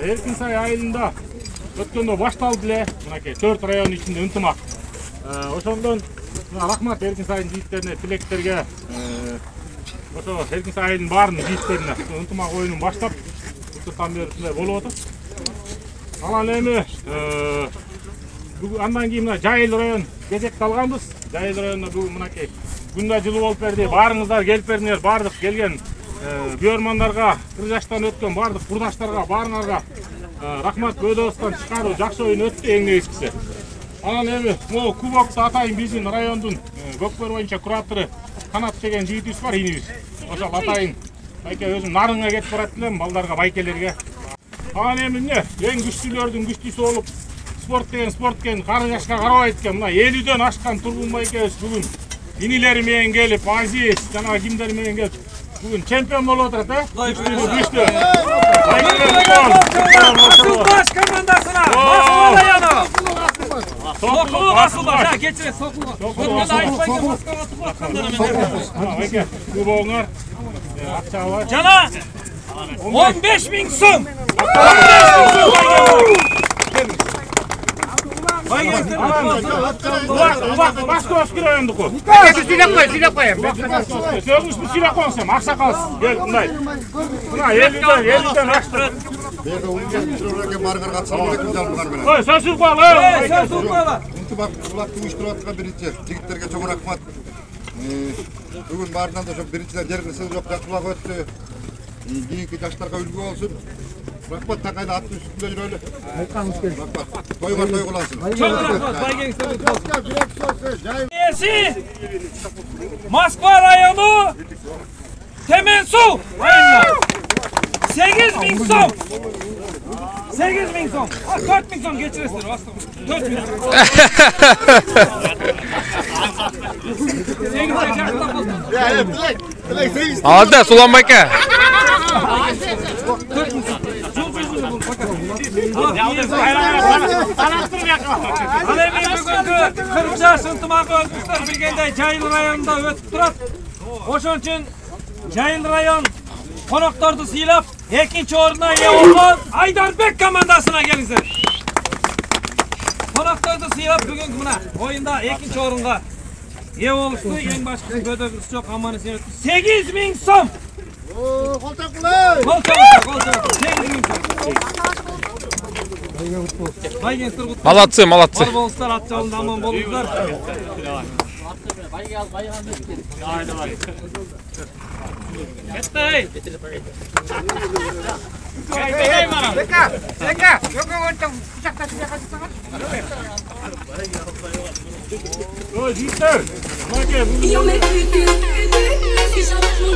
Эркинсай айылында өткөндө башталды эле. Мынакей 4 район ичинде ынтымак. Ошондон рахмат Эркинсайдын жигиттерине, тилектерге. Ошо Эркинсай айылынын баарынын жигиттерине ынтымак оюнун баштап, Туртан бери ушундай болуп атат. Анан эми андан кийин мына Жайыл район кезекти алганбыз. Жайыл районуна бүгүн мынакей күндө жылуу болуп берди. Баарыңыздар келип бердиңер. Бардык келген бүйөрмандарга, 40 жаштан өткөн бардык курдаштарга, баарыңарга рахмат. Бөөдөбөздөн чыгаруу жакшы оюн өттү, эң негизгиси. Анан эми могу кубокту атайын биздин райондун Көкбөр боюнча куратору Канат деген жигитибиз бар, инибиз. Ошол атайын байке өзүм нарыңга кетип барат элем, балдарга, байкелерге. Анан эми эмне, эң күчтүүлөрдүн күчтүүсү болуп, спорт деген кары жашка карабайт экен. Мына 50дөн ашкан Тургун байкебиз бүгүн инилери менен келип, Азиз жана кимдер менен келип бүгүн чемпион болуп атат, күчтүү. Асылбаш командасына Москва району. Сокулу Асылбаш, кечире Сокулу. Өткөндө айтпайсың Москвага тугаткандар менен. Байке, кубогуңар акча бар. Жана 15.000 сом. 15.000 сом. Башковский райондуку. Сүйлөп коем. Сөзүңүздү сүйлөп коюңуз, аксакалсыз. Кел, мындай. Мына 50дөн ашты. Берде университетке баргар катышкан экен жалпылар менен. Ой, сөзүн койлы. Сөзүн койлы. Ынтымак булакты уюштуруп аткан биринчи жигиттерге чоң рахмат. Бүгүн баарынан да ошо биринчиден жергиликтүү жок жакшылап өттү. Кийинки жаштарга үлгү болсун. Рахмат, такайда аттын үстүндө жүрөлү. Айтканыбыз келди. Рахмат. Тойгор той кыласың. Чоң рахмат, байгеңиздер болсун. Москва району Теменсу районунда 8.000 сом. 8.000 сом. 4.000 сом geçiresizler. 4.000. Aldı, Sulan Bayka. Kırıkçı ынтымак өзүңүздөр билгендей Жайыл районунда өтүп турат. Ошон үчүн Жайыл район конокторду сыйлап, экинчи орунга ээ болгон Айдарбек командасына келиңиздер. Конокторду сыйлап бүгүнкү мына оюнда экинчи орунга ээ болушту. Эң башкысы бөдөбүз жок, аман-эсен өттү. 8.000 сом. Молодцы, молодцы. Болуңуздар, ат жолунда аман болуңуздар. Ой, жигиттер. И on est plus, si j'en ai mon